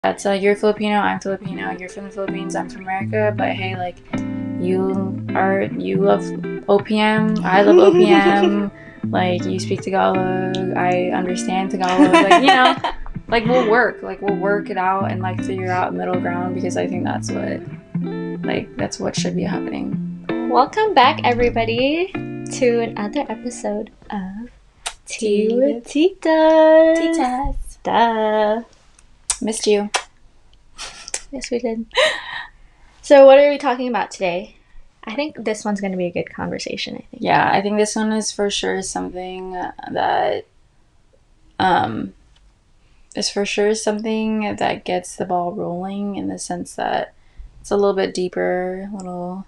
That's you're Filipino, I'm Filipino, you're from the Philippines, I'm from America, but hey, like, you love OPM, I love OPM, like, you speak Tagalog, I understand Tagalog, like, like, we'll work it out and, like, figure out middle ground, because I think that's what should be happening. Welcome back, everybody, to another episode of Tea with Titas. Duh. Missed you. Yes, we did. So what are we talking about today? I think this one's going to be a good conversation, I think. Yeah, I think this one is for sure something that gets the ball rolling, in the sense that it's a little bit deeper, a little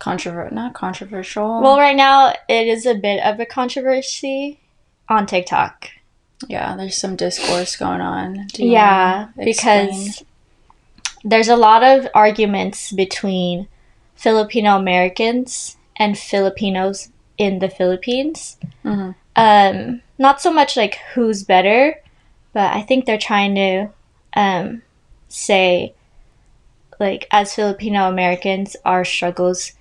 not controversial. Well, right now it is a bit of a controversy on TikTok. Yeah, there's some discourse going on. Because there's a lot of arguments between Filipino-Americans and Filipinos in the Philippines. Mm-hmm. Not so much like who's better, but I think they're trying to say, like, as Filipino-Americans, our struggles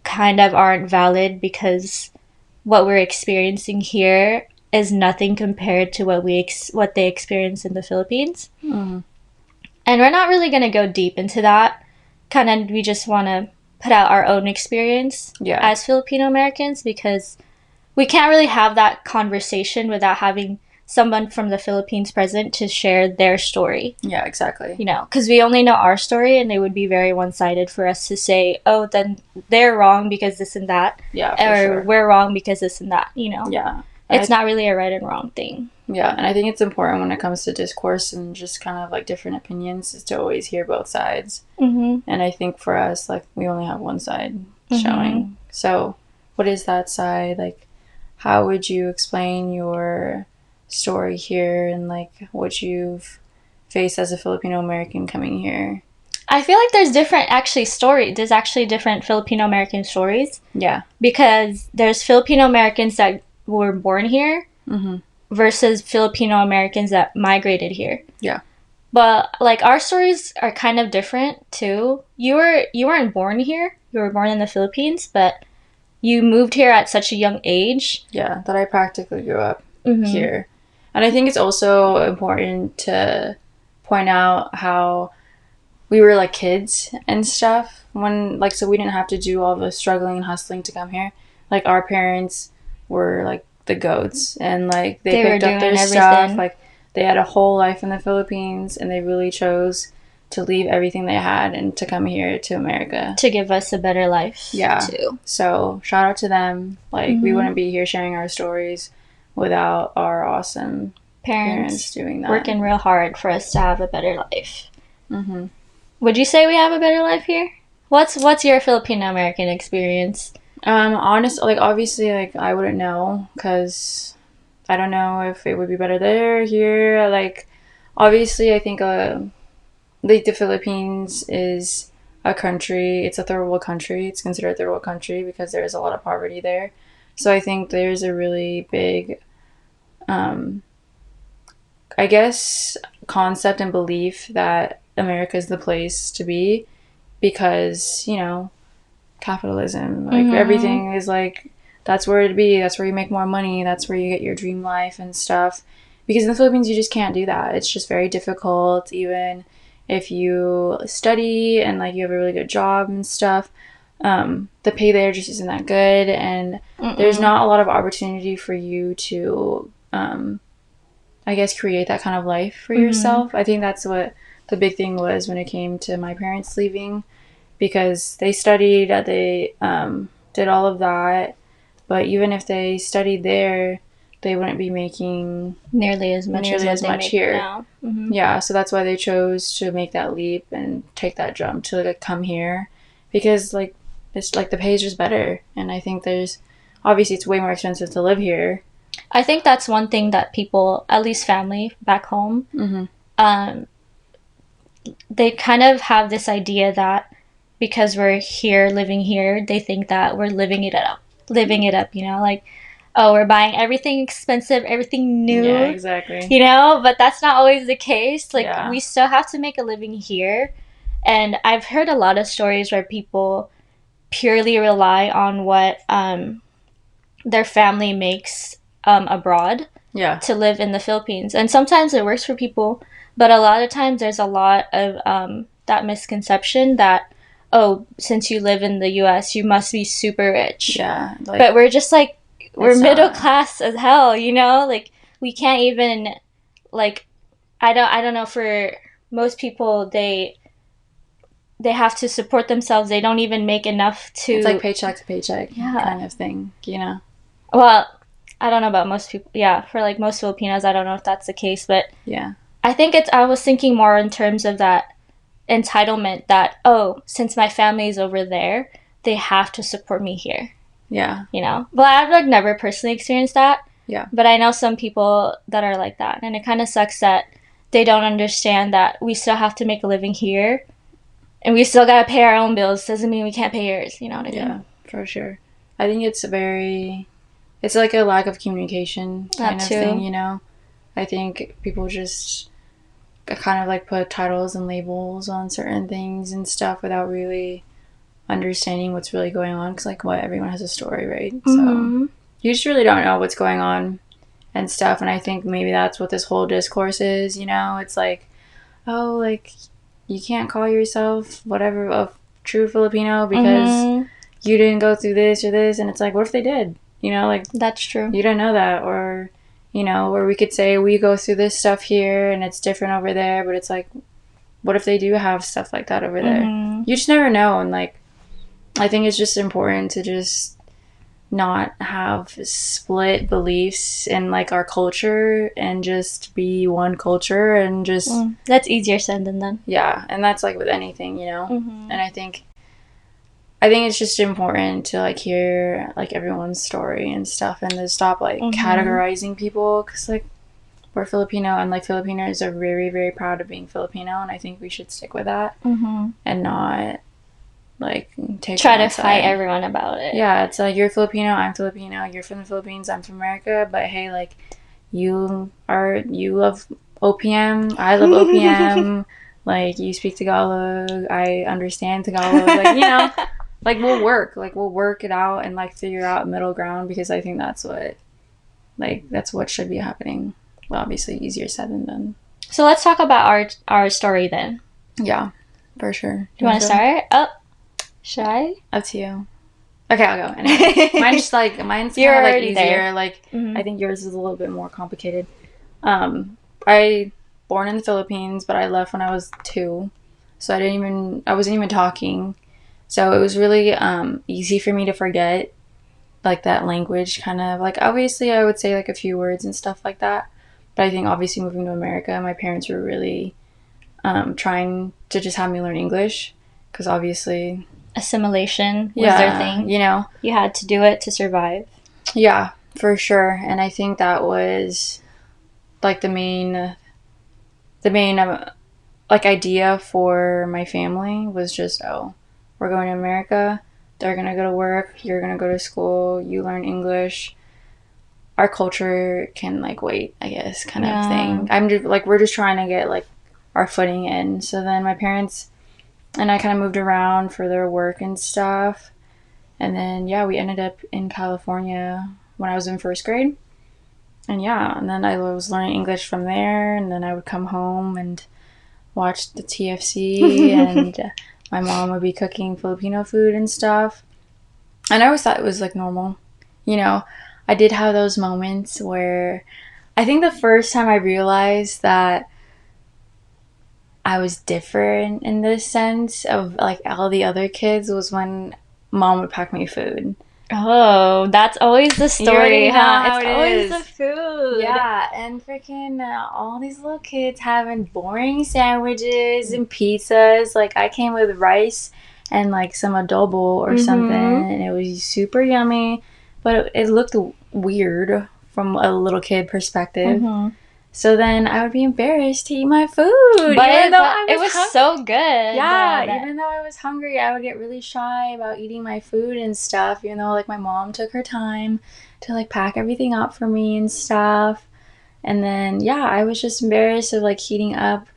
kind of aren't valid because what we're experiencing here is nothing compared to what they experience in the Philippines. Mm-hmm. And we're not really going to go deep into that. We just want to put out our own experience as Filipino-Americans, because we can't really have that conversation without having someone from the Philippines present to share their story. Yeah, exactly. Because we only know our story, and it would be very one-sided for us to say, oh, then they're wrong because this and that. Yeah, or sure. We're wrong because this and that, Yeah. It's not really a right and wrong thing. Yeah, and I think it's important when it comes to discourse and just kind of like different opinions, is to always hear both sides. Mm-hmm. And I think for us, like, we only have one side showing. So what is that side? Like, how would you explain your story here, and like what you've faced as a Filipino-American coming here? I feel like there's there's actually different Filipino-American stories. Yeah. Because there's Filipino-Americans that were born here versus Filipino-Americans that migrated here. Yeah. But like, our stories are kind of different too. You weren't born here. You were born in the Philippines, but you moved here at such a young age. Yeah, that I practically grew up here. And I think it's also important to point out how we were like kids and stuff when, like, so we didn't have to do all the struggling and hustling to come here. Like, our parents were like the goats, and like they picked up their stuff. Like, they had a whole life in the Philippines, and they really chose to leave everything they had and to come here to America to give us a better life. Yeah. Too. So shout out to them. Like, we wouldn't be here sharing our stories without our awesome parents doing that, working real hard for us to have a better life. Would you say we have a better life here? What's your Filipino-American experience? Honestly, like, obviously, like, I wouldn't know, because I don't know if it would be better there, here. Like, obviously, I think like, the Philippines is a country. It's a third world country. It's considered a third world country because there is a lot of poverty there. So I think there's a really big I guess, concept and belief that America is the place to be, because, capitalism, like, everything is like, that's where it'd be, that's where you make more money, that's where you get your dream life and stuff. Because in the Philippines, you just can't do that. It's just very difficult, even if you study and, like, you have a really good job and stuff. The pay there just isn't that good, and there's not a lot of opportunity for you to I guess, create that kind of life for yourself. I think that's what the big thing was when it came to my parents leaving, because they studied, they did all of that, but even if they studied there, they wouldn't be making nearly as much here. Now. Yeah, so that's why they chose to make that leap and take that jump to, like, come here, because, like, it's like the pay is just better, and I think obviously it's way more expensive to live here. I think that's one thing that people, at least family back home, they kind of have this idea that because we're here, living here, they think that we're living it up, like, oh, we're buying everything expensive, everything new. Yeah, exactly. You know, but that's not always the case. Like, Yeah. we still have to make a living here. And I've heard a lot of stories where people purely rely on what their family makes abroad Yeah. to live in the Philippines. And sometimes it works for people, but a lot of times there's a lot of that misconception that, oh, since you live in the US, you must be super rich. Yeah. Like, but we're just like, we're it's middle not. class as hell, you know? Like, we can't even, like, I don't know, for most people, they have to support themselves. They don't even make enough to. It's like paycheck to paycheck Yeah. kind of thing, you know? Well, I don't know about most people. Yeah, for like most Filipinos, I don't know if that's the case, but Yeah. I think I was thinking more in terms of that entitlement that, oh, since my family's over there, they have to support me here, Yeah. you know? But I've like never personally experienced that. Yeah. But I know some people that are like that, and it kind of sucks that they don't understand that we still have to make a living here, and we still gotta pay our own bills. Doesn't mean we can't pay yours. You know what I mean? Yeah, for sure. I think it's like a lack of communication kind of thing, you know? I think people just kind of like put titles and labels on certain things and stuff without really understanding what's really going on. Because, like, everyone has a story, right? Mm-hmm. So you just really don't know what's going on and stuff. And I think maybe that's what this whole discourse is, you know? It's like, oh, like, you can't call yourself whatever a true Filipino because you didn't go through this or this. And it's like, what if they did? You know, like, that's true. You don't know that. Or, you know, or we could say we go through this stuff here and it's different over there. But it's like, what if they do have stuff like that over there? You just never know. And, like, I think it's just important to just not have split beliefs in, like, our culture and just be one culture and just... That's easier said than done. Yeah, and that's, like, with anything, you know? And I think it's just important to, like, hear, like, everyone's story and stuff and to stop, like, categorizing people because, like, we're Filipino and, like, Filipinos are very, very proud of being Filipino, and I think we should stick with that and not, like, try to fight everyone about it. Yeah, it's like, you're Filipino, I'm Filipino, you're from the Philippines, I'm from America, but hey, like, you love OPM, I love OPM, like, you speak Tagalog, I understand Tagalog, like, you know, like, we'll work it out and, like, figure out a middle ground because I think that's what should be happening. Well, obviously easier said than done. So let's talk about our story then. Yeah, for sure. Do you want to start? Oh, should I? Up to you. Okay, I'll go. Anyway, mine's kind of like easier. There. Like, I think yours is a little bit more complicated. I born in the Philippines, but I left when I was 2, so I wasn't even talking. So it was really easy for me to forget, like, that language kind of, like, obviously I would say, like, a few words and stuff like that. But I think obviously moving to America, my parents were really trying to just have me learn English because obviously... Assimilation was their thing. You know? You had to do it to survive. Yeah, for sure. And I think that was, like, the main like, idea for my family was just, oh, we're going to America, they're going to go to work, you're going to go to school, you learn English. Our culture can, like, wait, I guess, kind of thing. I'm just, like, we're just trying to get, like, our footing in. So then my parents and I kind of moved around for their work and stuff. And then, yeah, we ended up in California when I was in 1st grade. And yeah, and then I was learning English from there. And then I would come home and watch the TFC and my mom would be cooking Filipino food and stuff. And I always thought it was, like, normal. You know, I did have those moments where I think the first time I realized that I was different in this sense of, like, all the other kids was when mom would pack me food. Oh, that's always the story, huh? It's always the food. Yeah, and freaking all these little kids having boring sandwiches and pizzas. Like, I came with rice and, like, some adobo or something, and it was super yummy, but it looked weird from a little kid perspective. So then I would be embarrassed to eat my food. But it was so good. Yeah, even though I was hungry, I would get really shy about eating my food and stuff, even though, like, my mom took her time to like pack everything up for me and stuff. And then yeah, I was just embarrassed of like heating up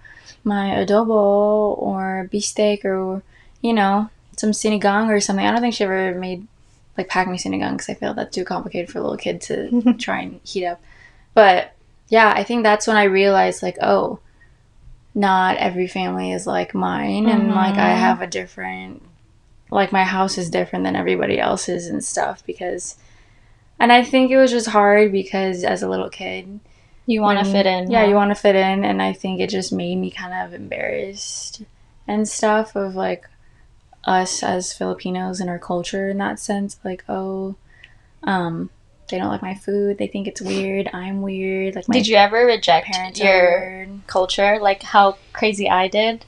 my adobo or beefsteak or some sinigang or something. I don't think she ever made like pack me sinigang because I feel that's too complicated for a little kid to try and heat up. But yeah, I think that's when I realized like, oh, not every family is like mine, and like I have a different, like my house is different than everybody else's and stuff and I think it was just hard because as a little kid you want to fit in. Yeah, you want to fit in, and I think it just made me kind of embarrassed and stuff of like us as Filipinos and our culture in that sense, like, oh, they don't like my food, they think it's weird, I'm weird, like my did you ever reject your weird. Culture like how crazy I did?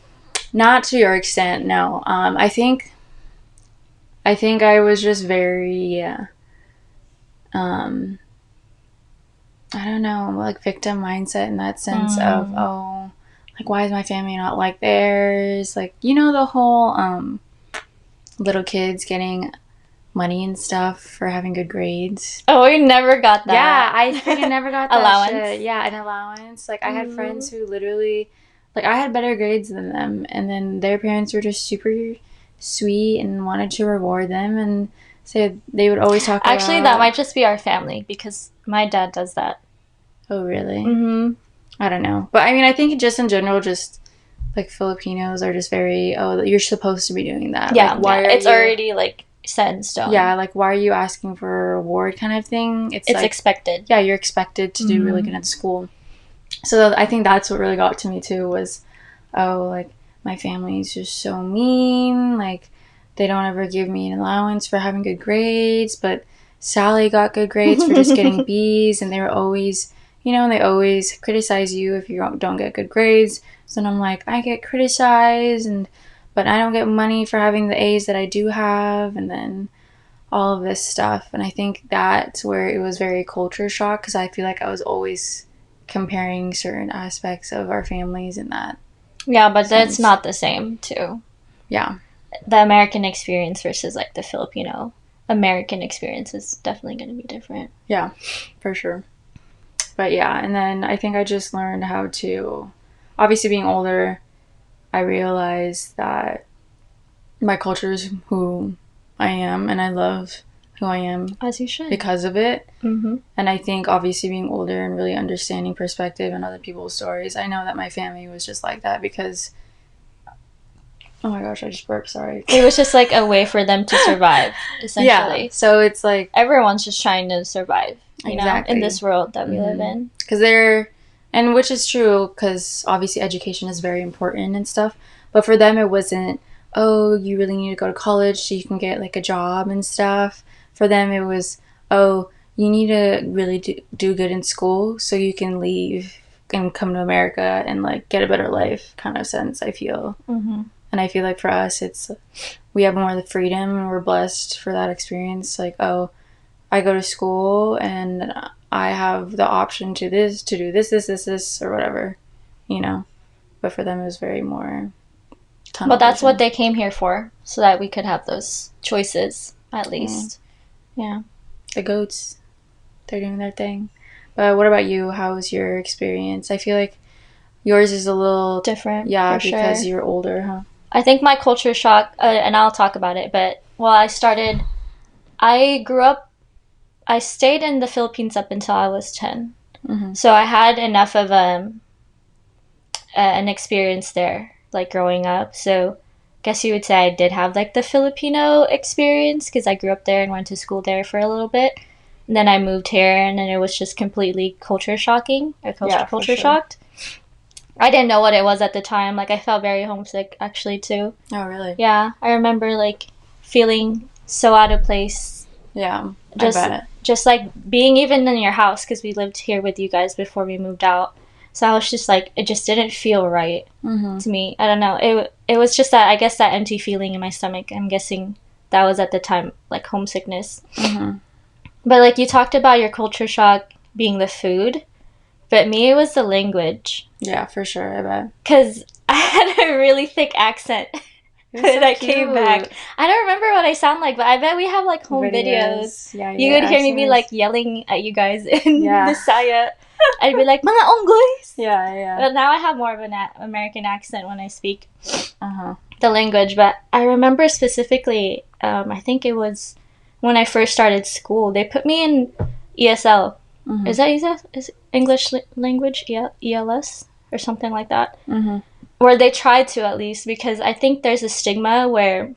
Not to your extent, no. I think I was just very I don't know, like victim mindset in that sense of, oh, like why is my family not like theirs, like the whole little kids getting money and stuff for having good grades. Oh, we never got that. Yeah, I freaking never got that allowance. Shit. Yeah, an allowance. Like I had friends who literally, like I had better grades than them, and then their parents were just super sweet and wanted to reward them, and so they would always talk about. Actually, that might just be our family because my dad does that. Oh, really? I don't know, but I mean, I think just in general, just like Filipinos are just very, oh, you're supposed to be doing that. Yeah, like, why are it's you already like set in stone. Yeah, like why are you asking for a reward kind of thing? It's like, expected. Yeah, you're expected to do really good at school. So I think that's what really got to me too was, oh, like my family's just so mean. Like they don't ever give me an allowance for having good grades, but Sally got good grades for just getting B's, and they were always, and they always criticize you if you don't get good grades. So then I'm like, I get criticized, but I don't get money for having the A's that I do have, and then all of this stuff. And I think that's where it was very culture shock, because I feel like I was always comparing certain aspects of our families in that. Yeah, but that's not the same, too. Yeah. The American experience versus like the Filipino-American experience is definitely going to be different. Yeah, for sure. But yeah, and then I think I just learned how to, obviously being older, I realized that my culture is who I am, and I love who I am. As you should. Because of it. And I think obviously being older and really understanding perspective and other people's stories, I know that my family was just like that because, oh my gosh, I just burped, sorry. It was just like a way for them to survive, essentially. Yeah, so it's like... everyone's just trying to survive, you know, in this world that we live in. Because and which is true, because obviously education is very important and stuff, but for them it wasn't, oh, you really need to go to college so you can get like a job and stuff. For them it was, oh, you need to really do good in school so you can leave and come to America and like get a better life kind of sense, I feel. And I feel like for us we have more of the freedom, and we're blessed for that experience. Like, oh, I go to school and I have the option to do this, or whatever, But for them, it was very more tunnel vision. That's what they came here for, so that we could have those choices, at least. Yeah. The goats, they're doing their thing. But what about you? How was your experience? I feel like yours is a little... different, yeah, because you're older, huh? I think my culture shock, and I'll talk about it, but, I stayed in the Philippines up until I was 10. So I had enough of an experience there, like growing up. So I guess you would say I did have like the Filipino experience because I grew up there and went to school there for a little bit. And then I moved here, and then it was just completely culture shocking, or culture shocked. I didn't know what it was at the time. Like I felt very homesick actually too. Oh, really? Yeah, I remember like feeling so out of place. Yeah, I bet. Just like being even in your house, because we lived here with you guys before we moved out. So I was just like, it just didn't feel right to me. I don't know. It was just that, I guess, that empty feeling in my stomach. I'm guessing that was at the time like homesickness. But like you talked about your culture shock being the food, but me it was the language. Yeah, for sure, I bet. Because I had a really thick accent. that came back. I don't remember what I sound like, but I bet we have like home videos. Yeah, You would hear me be like yelling at you guys in Bisaya. I'd be like, mga onggoys! Yeah. But now I have more of an American accent when I speak the language. But I remember specifically, I think it was when I first started school, they put me in ESL. Is that ESL? Is English language? ELS? Or something like that. Or they try to, at least, because I think there's a stigma where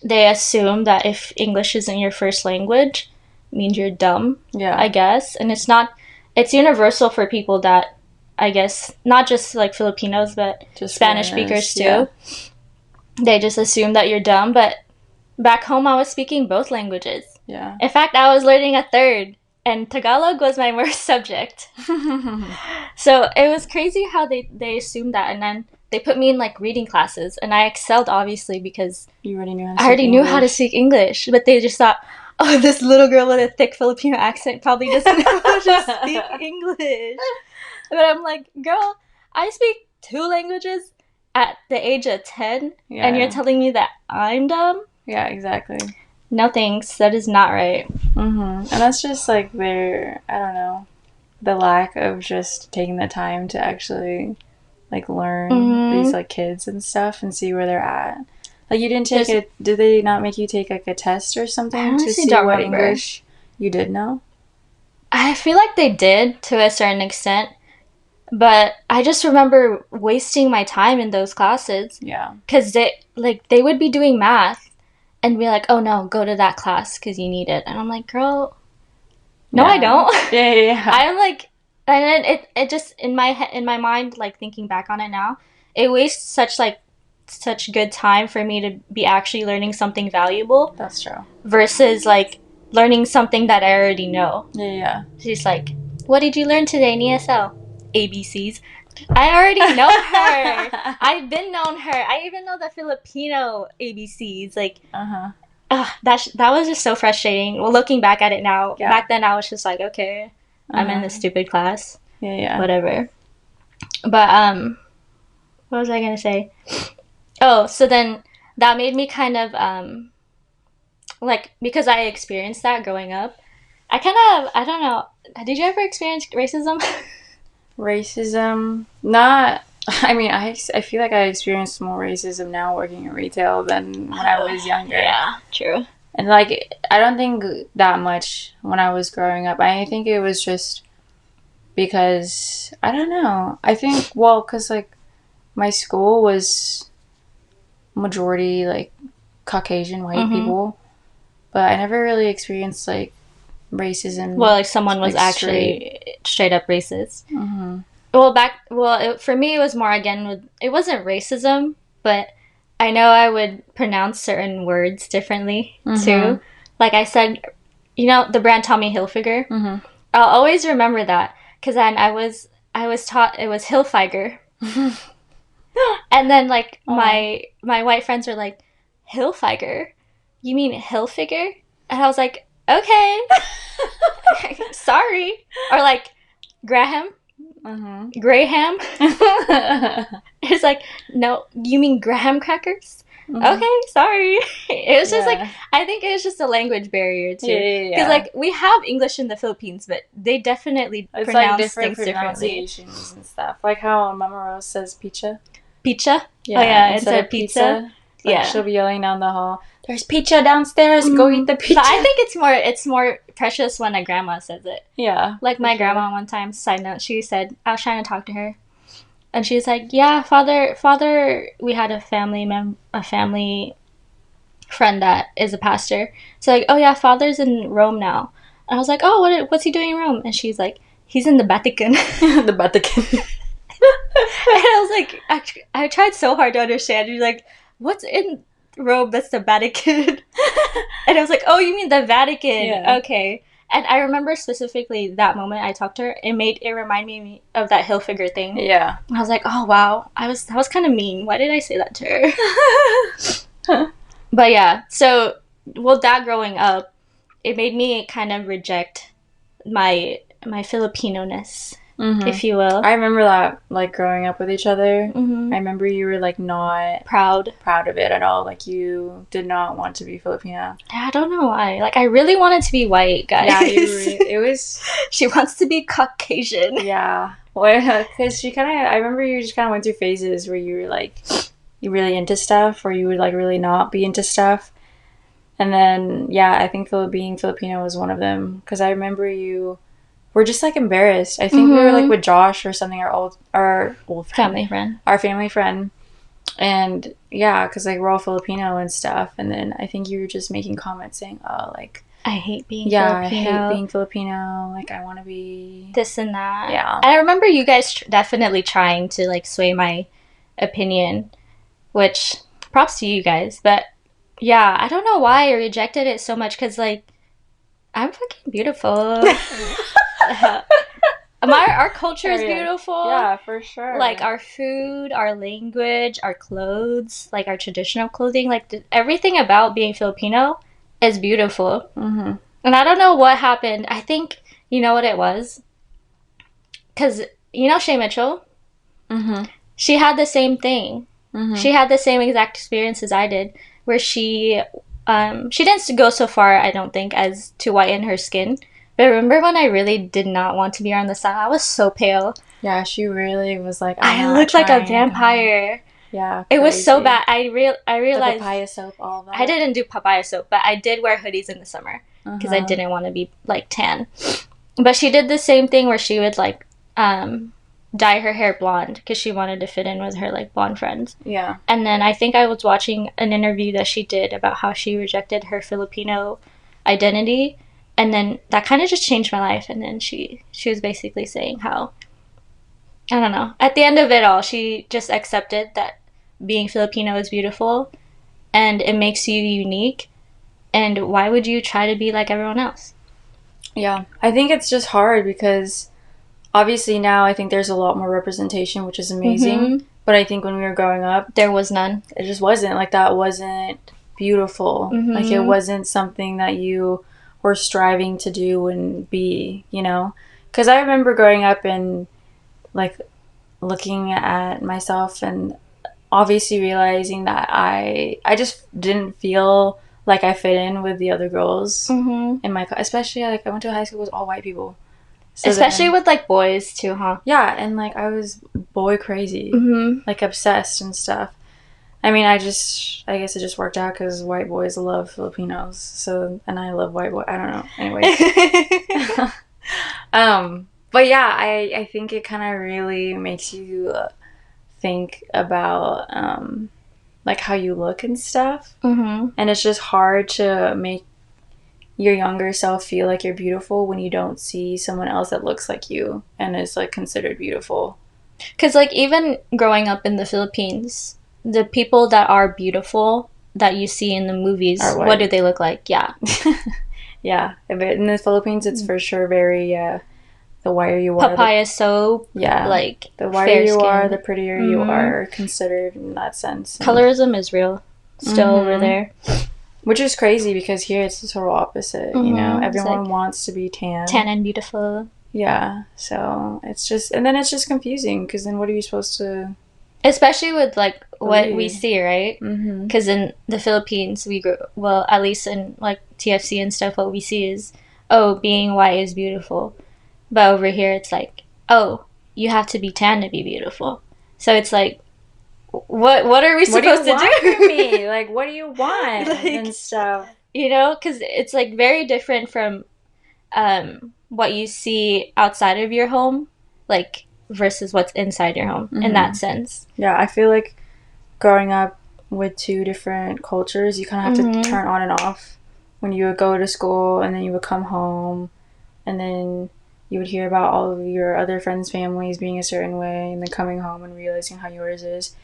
they assume that if English isn't your first language, it means you're dumb, I guess. And it's universal for people that, I guess, not just like Filipinos, but just Spanish speakers too. Yeah. They just assume that you're dumb, but back home I was speaking both languages. Yeah. In fact, I was learning a third, and Tagalog was my worst subject. So it was crazy how they assumed that, and then they put me in like reading classes, and I excelled obviously because you already knew knew how to speak English, but they just thought, oh, this little girl with a thick Filipino accent probably doesn't know how to speak English. But I'm like, girl, I speak 2 languages at the age of 10, and you're telling me that I'm dumb? Yeah, exactly. No thanks, that is not right. And that's just like I don't know, the lack of just taking the time to actually like learn these like kids and stuff and see where they're at. Like, you didn't take it. Did they not make you take like a test or something to see what English you did know? I feel like they did to a certain extent, but I just remember wasting my time in those classes. Yeah, because they would be doing math and be like, oh no, go to that class because you need it, and I'm like, girl, no, I don't. Yeah. I'm like, and then it just in my mind, like thinking back on it now, it wastes such good time for me to be actually learning something valuable. That's true. Versus like learning something that I already know. Yeah. She's like, what did you learn today in ESL? ABCs. I already know her. I've been known her. I even know the Filipino ABCs. Like, that was just so frustrating. Well, looking back at it now, back then I was just like, okay, I'm in this stupid class. Yeah. Whatever. But what was I gonna say? Oh, so then that made me kind of like, because I experienced that growing up. I don't know. Did you ever experience racism? Racism? Not. I mean, I feel like I experienced more racism now working in retail than when I was younger. Yeah, true. And like, I don't think that much when I was growing up. I think it was just because, I don't know. I think, well, because like my school was majority like Caucasian white people, but I never really experienced like racism. Well, like someone was like actually straight up racist. For me it was more, again, it wasn't racism, but I know I would pronounce certain words differently too. Like I said, you know, the brand Tommy Hilfiger. I'll always remember that because then I was taught it was Hilfiger. And then like my white friends were like, Hilfiger? You mean Hilfiger? And I was like, okay. Sorry. Or like Graham. Graham. It's like, no, you mean graham crackers? Okay, sorry. It was just like, I think it was just a language barrier too. Because like we have English in the Philippines, but they definitely pronounce like different things pronunciations and stuff. Like how Mama Rose says pizza. Pizza? Yeah, oh yeah, instead of pizza. Like she'll be yelling down the hall, there's pizza downstairs, go eat the pizza. But I think it's more precious when a grandma says it. Yeah. Like my grandma one time, side note, she said, I was trying to talk to her, and she was like, yeah, father, we had a family friend that is a pastor. So like, oh yeah, father's in Rome now. And I was like, oh, what's he doing in Rome? And she's like, he's in the Vatican. The Vatican. And I was like, actually, I tried so hard to understand. She's like, what's in Rome that's the Vatican? And I was like, oh, you mean the Vatican? Yeah. Okay. And I remember specifically that moment I talked to her, it reminded me of that Hilfiger thing. Yeah. And I was like, oh wow, that was kind of mean. Why did I say that to her? But yeah, so that growing up, it made me kind of reject my Filipino-ness if you will. I remember that, like, growing up with each other. Mm-hmm. I remember you were, like, not Proud of it at all. Like, you did not want to be Filipino. I don't know why. Like, I really wanted to be white, guys. Yeah, it was... She wants to be Caucasian. Yeah. Well, because I remember you just kind of went through phases where you were, like, you really into stuff, or you would, like, really not be into stuff. And then, yeah, I think being Filipino was one of them. Because I remember you were just, like, embarrassed. I think we were, like, with Josh or something, our old family friend. Our family friend. And, yeah, because, like, we're all Filipino and stuff. And then I think you were just making comments saying, oh, like... I hate being Filipino. I hate being Filipino. Like, I want to be... this and that. Yeah. And I remember you guys definitely trying to, like, sway my opinion. Which, props to you guys. But... yeah, I don't know why I rejected it so much, because, like, I'm fucking beautiful. Our culture is beautiful. Yeah, for sure. Like, our food, our language, our clothes, like, our traditional clothing, like, everything about being Filipino is beautiful. Mm-hmm. And I don't know what happened. I think, you know what it was? Because, you know Shay Mitchell? Mm-hmm. She had the same thing. Mm-hmm. She had the same exact experience as I did, where she didn't go so far, I don't think, as to whiten her skin. But remember when I really did not want to be around the sun? I was so pale. Yeah, she really was like, I looked like a vampire. Yeah, crazy. It was so bad. I realized... the papaya soap, all that. I didn't do papaya soap, but I did wear hoodies in the summer. Because I didn't want to be, like, tan. But she did the same thing where she would, like, dye her hair blonde because she wanted to fit in with her, like, blonde friends. Yeah. And then I think I was watching an interview that she did about how she rejected her Filipino identity, and then that kind of just changed my life. And then she was basically saying how, I don't know, at the end of it all, she just accepted that being Filipino is beautiful and it makes you unique, and why would you try to be like everyone else? Yeah, I think it's just hard because obviously now I think there's a lot more representation, which is amazing. Mm-hmm. But I think when we were growing up, there was none. It just wasn't. Like, that wasn't beautiful. Mm-hmm. Like, it wasn't something that you were striving to do and be, you know? Because I remember growing up and, like, looking at myself and obviously realizing that I just didn't feel like I fit in with the other girls in my class. Especially, like, I went to a high school with all white people. So especially with, like, boys, too, huh? Yeah, and, like, I was boy crazy. Like, obsessed and stuff. I mean, I guess it just worked out because white boys love Filipinos. So, and I love white boys. I don't know. Anyways. But yeah, I think it kind of really makes you think about, like, how you look and stuff. And it's just hard to make your younger self feel like you're beautiful when you don't see someone else that looks like you and is, like, considered beautiful. Because, like, even growing up in the Philippines, the people that are beautiful that you see in the movies, what do they look like? Yeah. Yeah. In the Philippines, it's for sure very, the whiter you are. Papaya soap. Yeah. Like, the whiter you are, the prettier you are considered in that sense. Colorism is real. Still over there. Which is crazy because here it's the total opposite, you know? Everyone wants to be tan. Tan and beautiful. Yeah. So it's just... and then it's just confusing because then what are you supposed to... especially with, like, what we see, right? Because in the Philippines, we grew... well, at least in, like, TFC and stuff, what we see is, oh, being white is beautiful. But over here, it's like, oh, you have to be tan to be beautiful. So it's like... What are we supposed to do? From me? Like, what do you want? Like, and stuff. You know, because it's, like, very different from what you see outside of your home, like, versus what's inside your home, in that sense. Yeah, I feel like growing up with two different cultures, you kind of have to turn on and off. When you would go to school, and then you would come home, and then you would hear about all of your other friends' families being a certain way, and then coming home and realizing how yours is.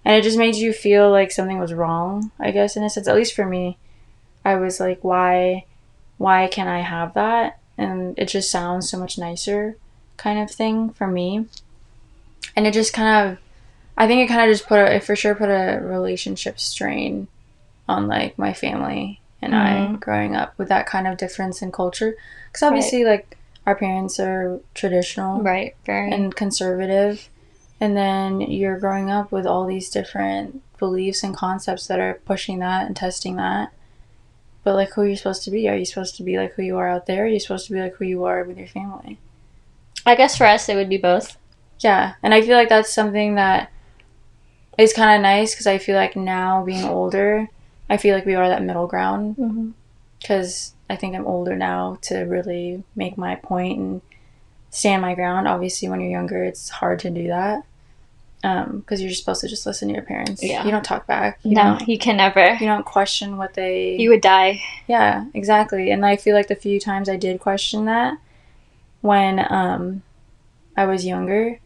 And it just made you feel like something was wrong, I guess, in a sense. At least for me. I was like, why can't I have that? And it just sounds so much nicer kind of thing for me. And it just kind of... I think it kind of just for sure put a relationship strain on, like, my family and I growing up with that kind of difference in culture. Because obviously, like, our parents are traditional, right, very, and conservative, and then you're growing up with all these different beliefs and concepts that are pushing that and testing that. But like, who are you supposed to be? Are you supposed to be like who you are out there? Or are you supposed to be like who you are with your family? I guess for us it would be both. Yeah, and I feel like that's something that is kind of nice, because I feel like now, being older, I feel like we are that middle ground, because I think I'm older now to really make my point and stand my ground. Obviously, when you're younger, it's hard to do that, because you're supposed to just listen to your parents. Yeah. You don't talk back. You can never. You don't question what they... You would die. Yeah, exactly. And I feel like the few times I did question that, when I was younger,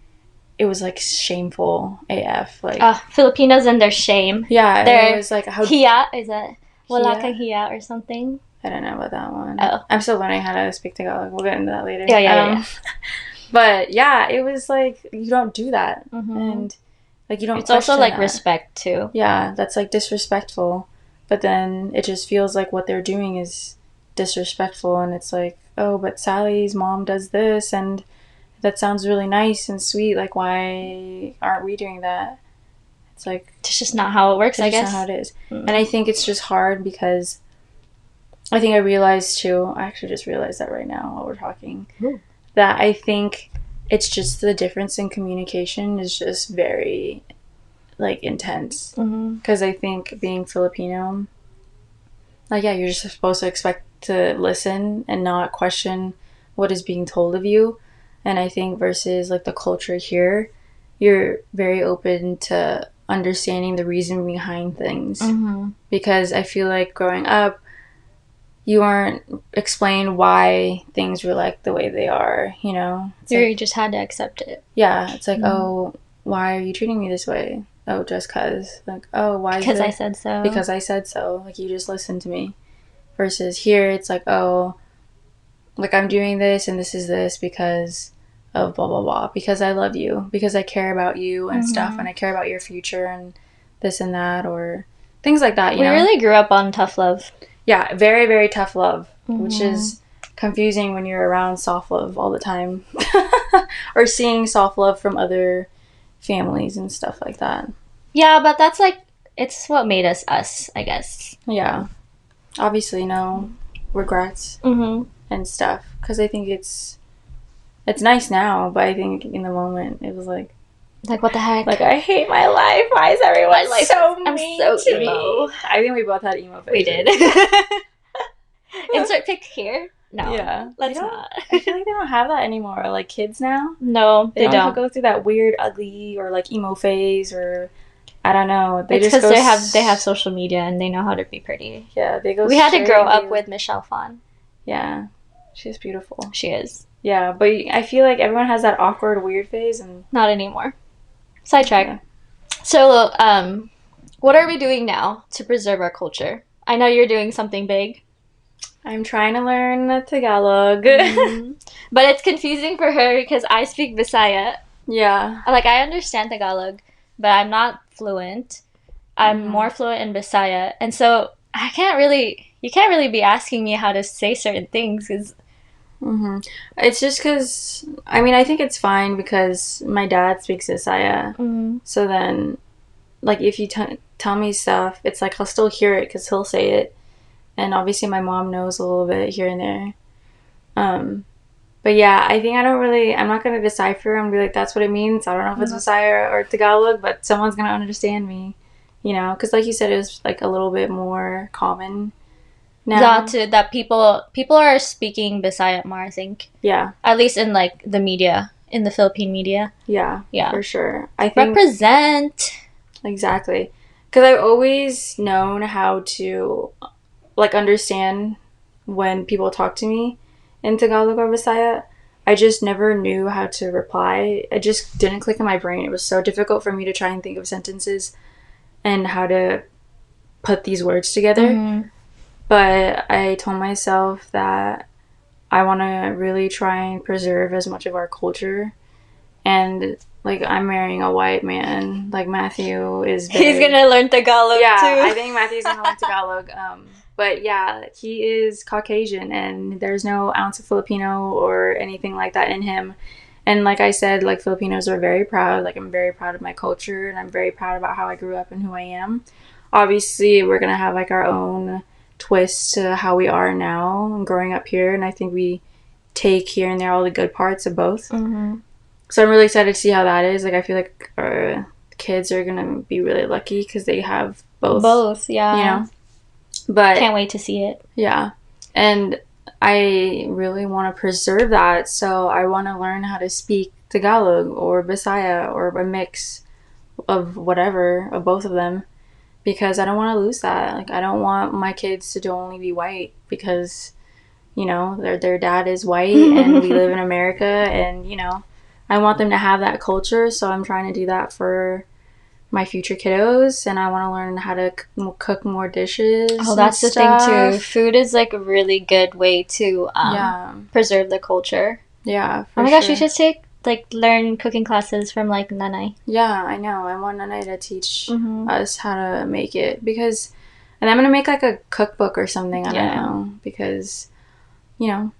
it was like shameful AF. Like, Filipinos and their shame. Yeah, it was like, how... Hiya, is it? Wala kang hiya or something? I don't know about that one. Oh. I'm still learning how to speak Tagalog. We'll get into that later. Yeah. But yeah, it was like, you don't do that. And like, you don't... It's also like that. respect too. Yeah, that's like disrespectful. But then it just feels like what they're doing is disrespectful, and it's like, oh, but Sally's mom does this, and that sounds really nice and sweet. Like, why aren't we doing that? It's like, it's just not how it works, I guess. It's not how it is. And I think it's just hard, because I think I realized too, I actually just realized that right now while we're talking, that I think it's just the difference in communication is just very, like, intense. Because I think being Filipino, like, yeah, you're just supposed to expect to listen and not question what is being told of you. And I think versus like the culture here, you're very open to understanding the reason behind things. Because I feel like growing up, you aren't explained why things were like the way they are, you know? You just had to accept it. Yeah, it's like, oh, why are you treating me this way? Oh, just because. Like, oh, why is it? Because I said so. Because I said so. Like, you just listened to me. Versus here, it's like, oh, like, I'm doing this and this is this because of blah, blah, blah. Because I love you. Because I care about you and stuff. And I care about your future and this and that. Or things like that, you know? We really grew up on tough love. Yeah, very, very tough love. Which is confusing when you're around soft love all the time. Or seeing soft love from other families and stuff like that. Yeah, but that's like, it's what made us us, I guess. Yeah. Obviously, no regrets and stuff. Because I think it's nice now, but I think in the moment it was like, what the heck? Like, I hate my life. Why is everyone so I'm mean so to emo. me? I think we both had emo phases. We did. Insert pic here? No. Yeah. Let's not. I feel like they don't have that anymore. Like, kids now. No, they don't go through that weird, ugly, or like emo phase, or I don't know. It's because they have social media and they know how to be pretty. Yeah, they go. We had to grow up with Michelle Phan. Yeah, she's beautiful. She is. Yeah, but I feel like everyone has that awkward, weird phase, and not anymore. Sidetrack. Yeah. So, what are we doing now to preserve our culture? I know you're doing something big. I'm trying to learn Tagalog. But it's confusing for her because I speak Bisaya. Yeah. Like, I understand Tagalog, but I'm not fluent. I'm more fluent in Bisaya. And so you can't really be asking me how to say certain things because... It's just because, I mean, I think it's fine because my dad speaks Bisaya. So then, like, if you tell me stuff, it's like I'll still hear it because he'll say it. And obviously my mom knows a little bit here and there. But yeah, I think I'm not going to decipher and be like, that's what it means. I don't know if it's Bisaya or Tagalog, but someone's going to understand me, you know? Because like you said, it was like a little bit more common now. Yeah, that people are speaking Bisaya more, I think. Yeah. At least in like the media, in the Philippine media. Yeah. Yeah. For sure. I think represent. Exactly. Because I've always known how to like understand when people talk to me in Tagalog or Bisaya. I just never knew how to reply. It just didn't click in my brain. It was so difficult for me to try and think of sentences and how to put these words together. But I told myself that I want to really try and preserve as much of our culture. And like, I'm marrying a white man. Like, Matthew is he's gonna learn Tagalog too. I think Matthew's gonna learn Tagalog. But yeah, he is Caucasian, and there's no ounce of Filipino or anything like that in him. And like I said, like Filipinos are very proud. Like I'm very proud of my culture, and I'm very proud about how I grew up and who I am. Obviously, we're gonna have like our own twist to how we are now and growing up here, and I think we take here and there all the good parts of both. Mm-hmm. So I'm really excited to see how that is. Like I feel like our kids are gonna be really lucky because they have both. Both, yeah. You know, but can't wait to see it. Yeah, and I really want to preserve that. So I want to learn how to speak Tagalog or Bisaya or a mix of whatever of both of them because I don't want to lose that. Like I don't want my kids to only be white because you know their dad is white and we live in America and you know I want them to have that culture. So I'm trying to do that for my future kiddos, and I want to learn how to cook more dishes. Oh, that's the thing too. Food is like a really good way to preserve the culture. Yeah. Oh my gosh, you should learn cooking classes from like Nanay. Yeah, I know. I want Nanay to teach us how to make it because, and I'm gonna make like a cookbook or something. I don't know because, you know,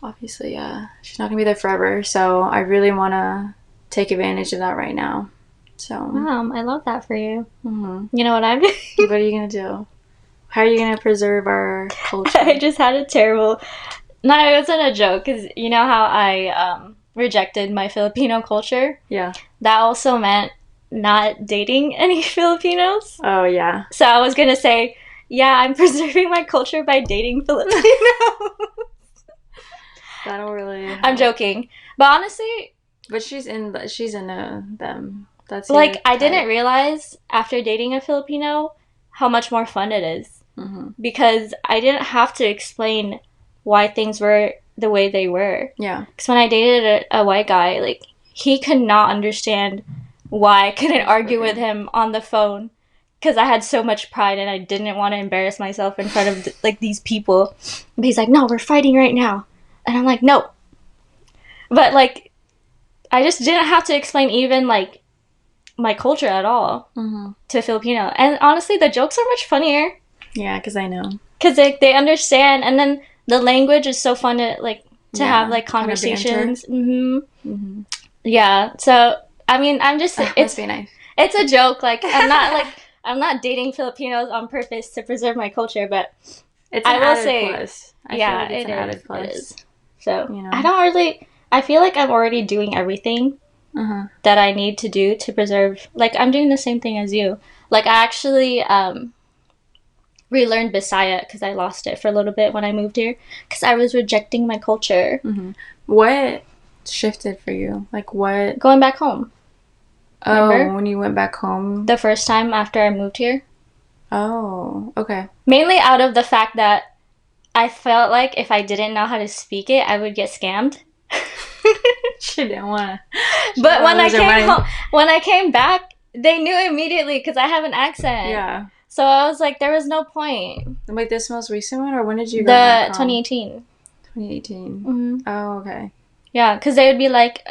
obviously, she's not gonna be there forever. So I really want to take advantage of that right now. So I love that for you. Mm-hmm. You know what I'm doing? What are you gonna do? How are you gonna preserve our culture? I just had a terrible. No, it wasn't a joke because you know how I rejected my Filipino culture. Yeah. That also meant not dating any Filipinos. Oh yeah. So I was gonna say, yeah, I'm preserving my culture by dating Filipinos. That'll really help. I'm joking, but honestly. But she's into them. That's like I didn't realize after dating a Filipino how much more fun it is because I didn't have to explain why things were the way they were. Yeah. Because when I dated a white guy, like he could not understand why I couldn't argue with him on the phone because I had so much pride and I didn't want to embarrass myself in front of like these people. But he's like, "No, we're fighting right now," and I'm like, "No." But like, I just didn't have to explain even like my culture at all to Filipino. And honestly, the jokes are much funnier. Yeah, because I know. Because they understand. And then the language is so fun to have like conversations. Yeah. So, I mean, I'm just... must be nice. It's a joke. Like, I'm not dating Filipinos on purpose to preserve my culture, but it's an added plus. I feel like it's an added plus. It is. So, you know. I feel like I'm already doing everything that I need to do to preserve. Like, I'm doing the same thing as you. Like, I actually relearned Bisaya because I lost it for a little bit when I moved here because I was rejecting my culture. What shifted for you? Like, what? Going back home. Remember? Oh, when you went back home? The first time after I moved here. Oh, okay. Mainly out of the fact that I felt like if I didn't know how to speak it, I would get scammed. She didn't want to. But when I came back, they knew immediately because I have an accent. Yeah. So I was like, there was no point. Wait, this most recent one, or when did you go back home? 2018. 2018. Oh, okay. Yeah, because I'd be like,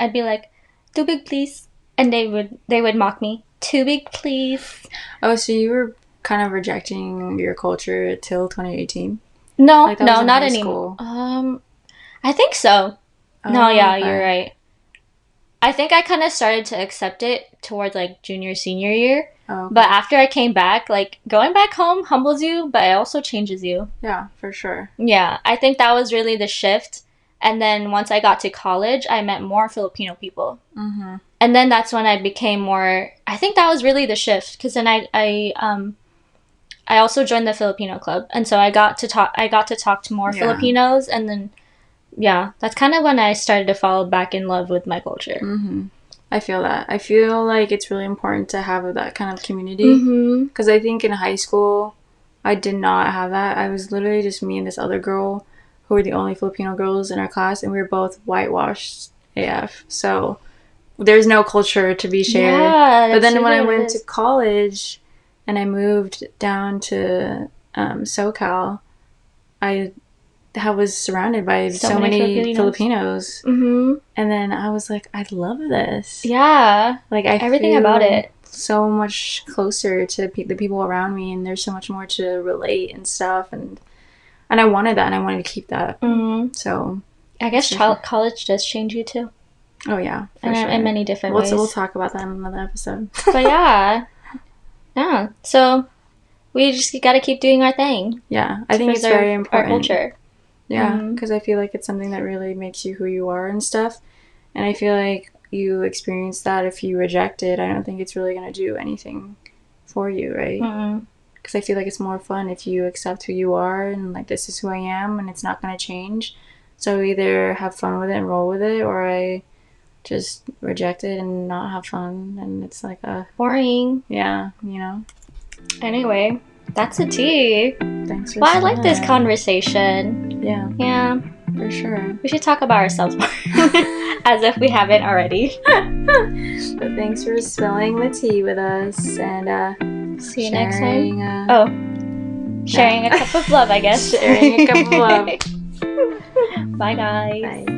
too big, please, and they would mock me. Too big, please. Oh, so you were kind of rejecting your culture till 2018? No, like not anymore. I think so. Oh, no, yeah, okay. You're right. I think I kind of started to accept it towards like junior, senior year. Oh, okay. But after I came back, like going back home humbles you, but it also changes you. Yeah, for sure. Yeah, I think that was really the shift. And then once I got to college, I met more Filipino people. And then that's when I became more. I think that was really the shift because then I also joined the Filipino club, and so I got to talk to more Filipinos, and then. Yeah, that's kind of when I started to fall back in love with my culture. I feel that. I feel like it's really important to have that kind of community. Because I think in high school, I did not have that. I was literally just me and this other girl who were the only Filipino girls in our class, and we were both whitewashed AF. So there's no culture to be shared. Yeah, but then when I went to college and I moved down to SoCal, I was surrounded by so many Filipinos. And then I was like, I love this. Yeah. Like, I everything feel about it. So much closer to the people around me, and there's so much more to relate and stuff. And And I wanted that, and I wanted to keep that. Mm-hmm. So I guess college does change you too. Oh yeah, for sure. In many different ways. We'll talk about that in another episode. But yeah. So we just got to keep doing our thing. Yeah, I think it's very important. Our culture. Yeah, because I feel like it's something that really makes you who you are and stuff. And I feel like you experience that if you reject it. I don't think it's really going to do anything for you, right? Because I feel like it's more fun if you accept who you are and like, this is who I am and it's not going to change. So either have fun with it and roll with it, or I just reject it and not have fun, and it's like boring. Yeah, you know. Anyway, that's a tea. Thanks for I like this conversation. Yeah, for sure. We should talk about ourselves more, as if we haven't already. But thanks for spilling the tea with us, and see you next time. Sharing a cup of love, I guess. Sharing a cup of love. Bye, guys. Bye.